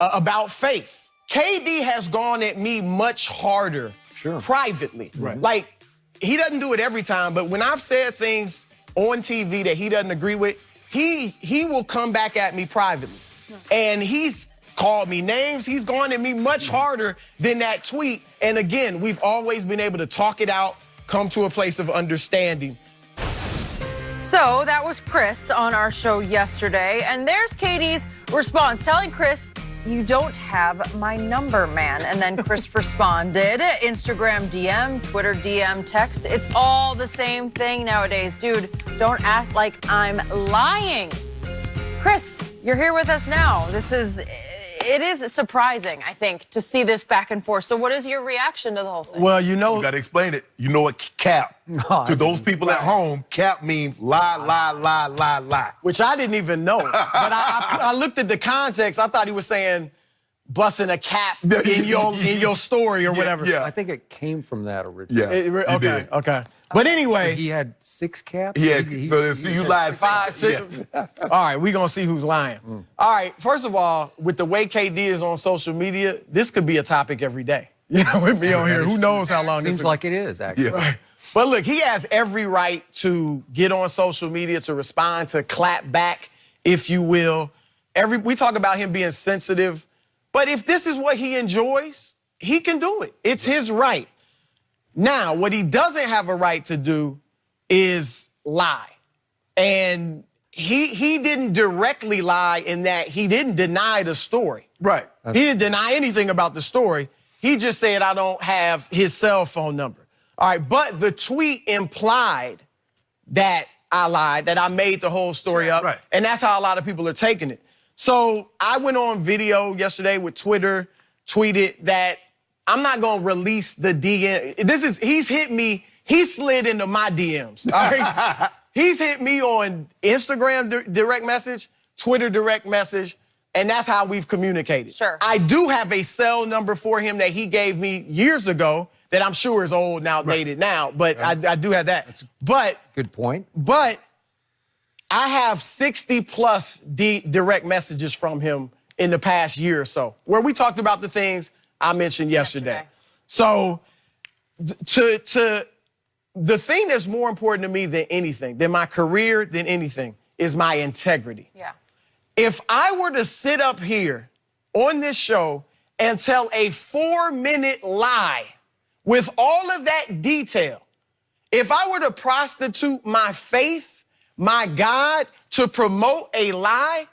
about faith. KD has gone at me much harder privately. Right. Like, he doesn't do it every time, but when I've said things on TV that he doesn't agree with, he will come back at me privately. And he's called me names. He's gone at me much harder than that tweet. And again, we've always been able to talk it out, come to a place of understanding. So that was Chris on our show yesterday. And there's Katie's response telling Chris, "You don't have my number, man." And then Chris responded, Instagram DM, Twitter DM, text. It's all the same thing nowadays. Dude, don't act like I'm lying. Chris, you're here with us now. It is surprising, I think, to see this back and forth. So what is your reaction to the whole thing? Well, you know. You got to explain it. You know what cap. To those people at home, cap means lie, lie, lie, lie, lie. Which I didn't even know. But I looked at the context. I thought he was saying busting a cap in your story or whatever. Yeah. I think it came from that originally. Yeah. Okay. But anyway. He had 6 caps? Yeah, so you lied. 5, 6. All right, we're going to see who's lying. All right, first of all, with the way KD is on social media, this could be a topic every day. You know, with me on here. Who knows how long this Seems like it is, actually. Yeah. Right. But look, he has every right to get on social media, to respond, to clap back, if you will. We talk about him being sensitive. But if this is what he enjoys, he can do it. It's his right. Now, what he doesn't have a right to do is lie. And he didn't directly lie in that he didn't deny the story. Right. He didn't deny anything about the story. He just said, I don't have his cell phone number. All right, but the tweet implied that I lied, that I made the whole story up. Right. And that's how a lot of people are taking it. So I went on video yesterday with Twitter, tweeted that I'm not going to release the DM. He's hit me. He slid into my DMs. All right? He's hit me on Instagram direct message, Twitter direct message, and that's how we've communicated. Sure. I do have a cell number for him that he gave me years ago that I'm sure is old and outdated now, but I do have that. Good point. But I have 60 plus direct messages from him in the past year or so, where we talked about the things I mentioned yesterday. So the thing that's more important to me than anything, than my career, than anything, is my integrity. Yeah. If I were to sit up here on this show and tell a 4-minute lie with all of that detail, if I were to prostitute my faith, my God, to promote a lie,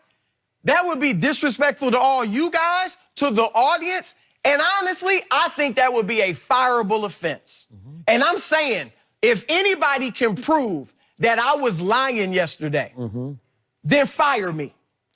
that would be disrespectful to all you guys, to the audience, and honestly, I think that would be a fireable offense. And I'm saying, if anybody can prove that I was lying yesterday, then fire me.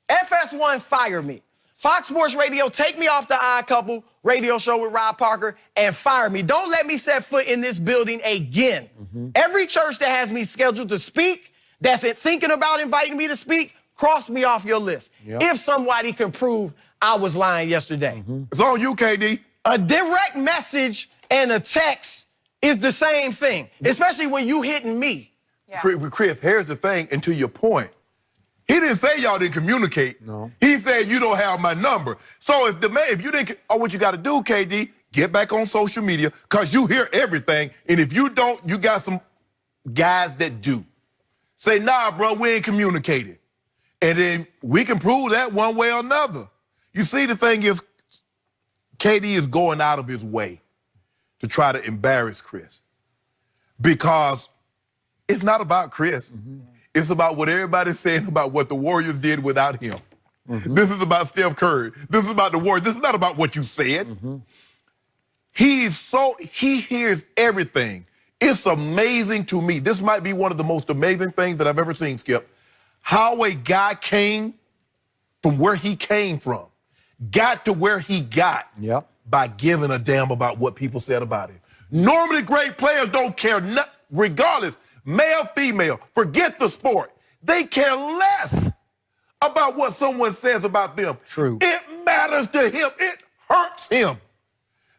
FS1, fire me. Fox Sports Radio, take me off the Odd Couple radio show with Rob Parker and fire me. Don't let me set foot in this building again. Every church that has me scheduled to speak, that's thinking about inviting me to speak, cross me off your list. If somebody can prove I was lying yesterday. It's on you, KD. A direct message and a text is the same thing, especially when you hitting me. Yeah. Chris, here's the thing, and to your point, he didn't say y'all didn't communicate. No. He said you don't have my number. So if you didn't, what you got to do, KD, get back on social media, because you hear everything, and if you don't, you got some guys that do. Say, nah, bro, we ain't communicated. And then we can prove that one way or another. You see, the thing is, KD is going out of his way to try to embarrass Chris, because it's not about Chris. It's about what everybody's saying about what the Warriors did without him. This is about Steph Curry. This is about the Warriors. This is not about what you said. He hears everything. It's amazing to me. This might be one of the most amazing things that I've ever seen, Skip. How a guy came from where he came from, got to where he got by giving a damn about what people said about him. Normally, great players don't care, regardless, male, female, forget the sport. They care less about what someone says about them. True. It matters to him. It hurts him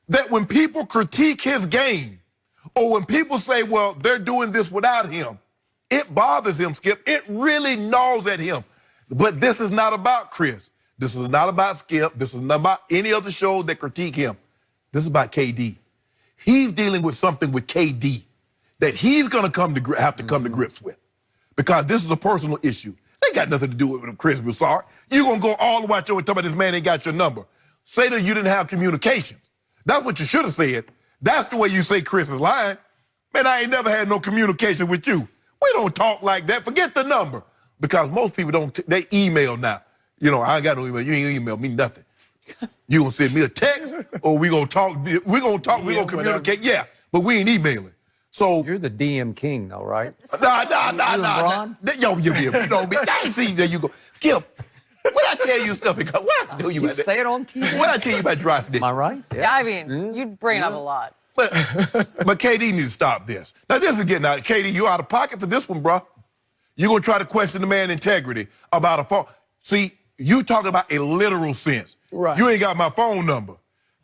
that when people critique his game, or when people say, well, they're doing this without him, it bothers him, Skip. It really gnaws at him. But this is not about Chris. This is not about Skip. This is not about any other show that critique him. This is about KD. He's dealing with something with KD that he's going to have to come to grips with, because this is a personal issue. They got nothing to do with Chris Broussard. You're going to go all the way out your way and talk about this man ain't got your number. Say that you didn't have communications. That's what you should have said. That's the way you say Chris is lying. Man, I ain't never had no communication with you. We don't talk like that. Forget the number. Because most people don't, they email now. You know, I ain't got no email. You ain't email me nothing. You gonna send me a text, or we gonna talk, we gonna communicate. Whatever. Yeah, but we ain't emailing. So you're the DM king, though, right? Nah. Yo, you know me. I ain't seen there you go. Skip, what I tell you stuff? What I tell you about that? Say it on TV. What I tell you about dry snitch? Am I right? Yeah, I mean, you bring it up a lot. But KD needs to stop this. Now this is getting out. KD, you out of pocket for this one, bro. You're gonna try to question the man's integrity about a phone. See, you talking about a literal sense. Right. You ain't got my phone number.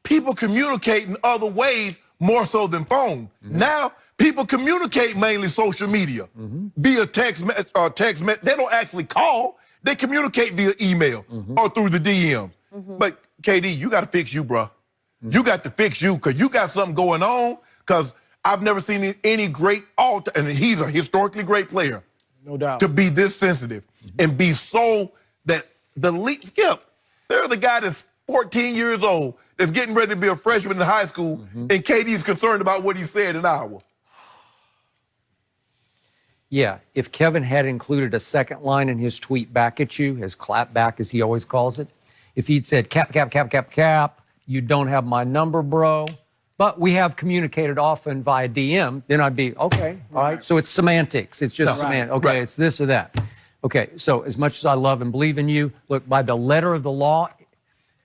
People communicate in other ways more so than phone. Now, people communicate mainly social media via text. They don't actually call. They communicate via email or through the DMs. But KD, you got to fix you, bro. You got to fix you, because you got something going on. Because I've never seen any great and he's a historically great player. No doubt. To be this sensitive and be so that the lead Skip. There's a guy that's 14 years old that's getting ready to be a freshman in high school, and KD's concerned about what he said in Iowa. Yeah, if Kevin had included a second line in his tweet back at you, his clap back as he always calls it, if he'd said, cap, you don't have my number, bro, but we have communicated often via DM, then I'd be, okay, all right. So it's semantics. It's just semantics. Okay, it's this or that. Okay, so as much as I love and believe in you, look, by the letter of the law,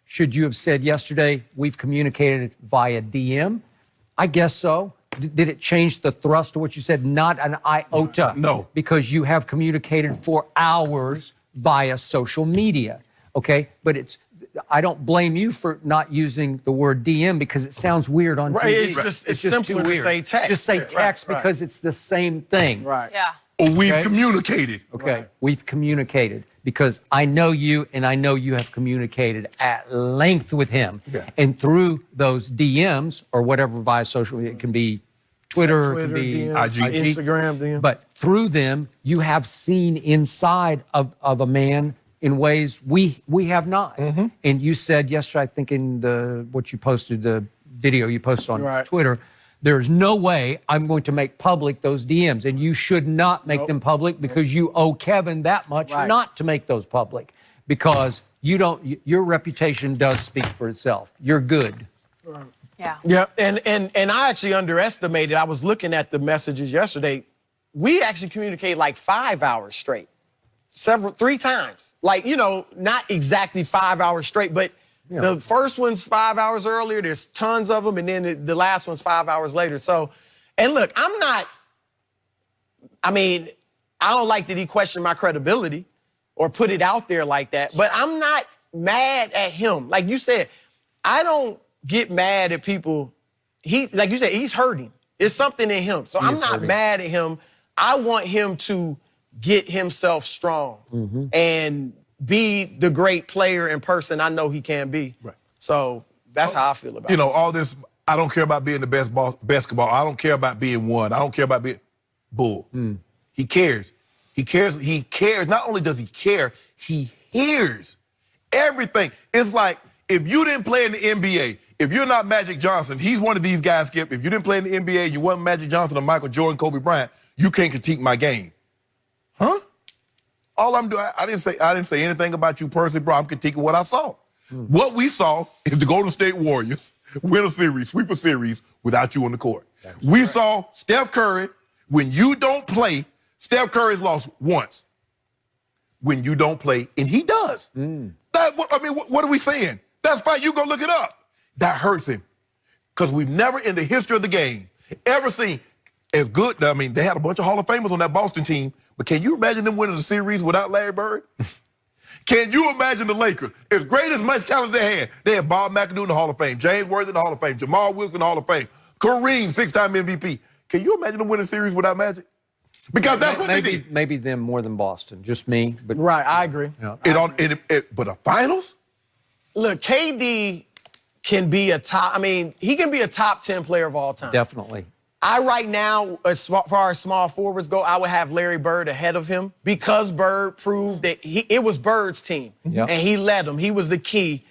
should you have said yesterday, we've communicated via DM? I guess so. Did it change the thrust of what you said? Not an iota. No. Because you have communicated for hours via social media, okay? But I don't blame you for not using the word DM, because it sounds weird on TV. It's simpler to say text. Just say text because it's the same thing. Right. Yeah. Or we've communicated. Okay, we've communicated, because I know you and I know you have communicated at length with him. Yeah. And through those DMs or whatever via social media, it can be Twitter, it can be DMs, Instagram, DM. But through them, you have seen inside of a man in ways we have not. And you said yesterday, I think in what you posted, the video you posted on Twitter, there's no way I'm going to make public those DMs, and you should not make them public, because you owe Kevin that much not to make those public, because your reputation does speak for itself. You're good. Yeah. Yeah, and I actually underestimated. I was looking at the messages yesterday. We actually communicate like 5 hours straight, 3 times. Like, you know, not exactly 5 hours straight, but the first one's 5 hours earlier. There's tons of them, and then the last one's 5 hours later. So, and look, I don't like that he questioned my credibility or put it out there like that, but I'm not mad at him. Like you said, I don't get mad at people. Like you said, he's hurting. It's something in him. So I'm not mad at him. I want him to get himself strong and be the great player and person I know he can be. Right. So that's how I feel about it. You know, all this, I don't care about being the best basketball. I don't care about being one. I don't care about being bull. He cares. He cares. He cares. Not only does he care, he hears everything. It's like, if you didn't play in the NBA, if you're not Magic Johnson, he's one of these guys, Skip. If you didn't play in the NBA, you wasn't Magic Johnson or Michael Jordan, Kobe Bryant, you can't critique my game. Huh? All I'm doing, I didn't say anything about you personally, bro. I'm critiquing what I saw. What we saw is the Golden State Warriors win a series, sweep a series without you on the court. We saw Steph Curry, when you don't play, Steph Curry's lost once. When you don't play, and he does. What are we saying? That's fine. You go look it up. That hurts him. Because we've never in the history of the game ever seen as good. I mean, they had a bunch of Hall of Famers on that Boston team, but can you imagine them winning the series without Larry Bird? Can you imagine the Lakers? As great as much talent they had Bob McAdoo in the Hall of Fame, James Worthy in the Hall of Fame, Jamal Wilson in the Hall of Fame, Kareem, 6-time MVP. Can you imagine them winning a series without Magic? Because that's what they did. Maybe them more than Boston, just me. But right, I agree. You know, But the finals? Look, KD can be he can be a top 10 player of all time. Definitely. Right now, as far as small forwards go, I would have Larry Bird ahead of him because Bird proved that it was Bird's team. Yep. And he led him. He was the key.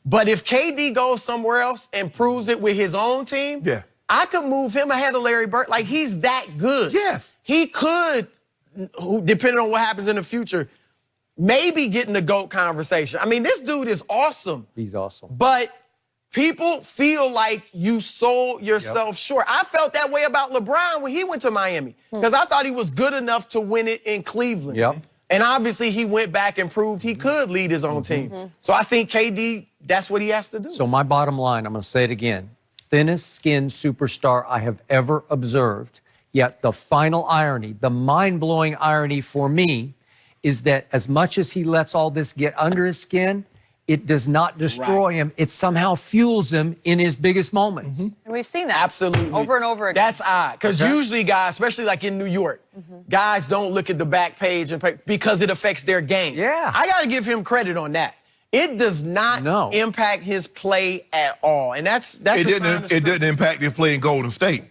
But if KD goes somewhere else and proves it with his own team, Yeah. I could move him ahead of Larry Bird. Like, he's that good. Yes. He could, depending on what happens in the future, maybe get in the GOAT conversation. I mean, this dude is awesome. He's awesome. But people feel like you sold yourself short. I felt that way about LeBron when he went to Miami because I thought he was good enough to win it in Cleveland. Yep. And obviously he went back and proved he could lead his own team. So I think KD, that's what he has to do. So my bottom line, I'm going to say it again, thinnest skinned superstar I have ever observed. Yet the final irony, the mind-blowing irony for me is that as much as he lets all this get under his skin, it does not destroy him. It somehow fuels him in his biggest moments. And we've seen that. Absolutely. Over and over again. That's odd. Because usually guys, especially like in New York, guys don't look at the back page because it affects their game. Yeah. I got to give him credit on that. It does not impact his play at all. And that's it didn't impact his play in Golden State.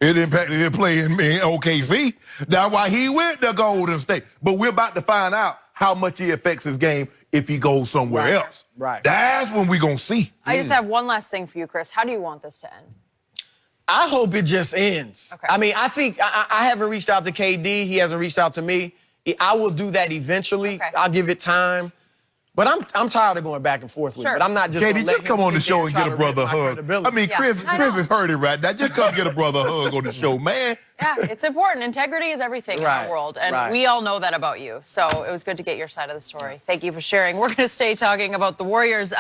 It impacted his play in OKC. That's why he went to Golden State. But we're about to find out how much he affects his game if he goes somewhere else. Right. That's when we're going to see. I just have one last thing for you, Chris. How do you want this to end? I hope it just ends. Okay. I mean, I think I haven't reached out to KD. He hasn't reached out to me. I will do that eventually. Okay. I'll give it time. But I'm tired of going back and forth with it. But I'm not just KD, just come on the show and get a brother a hug. I mean, Chris is hurting right now. Just come get a brother a hug on the show, man. Yeah, it's important. Integrity is everything in our world. And we all know that about you. So it was good to get your side of the story. Thank you for sharing. We're going to stay talking about the Warriors.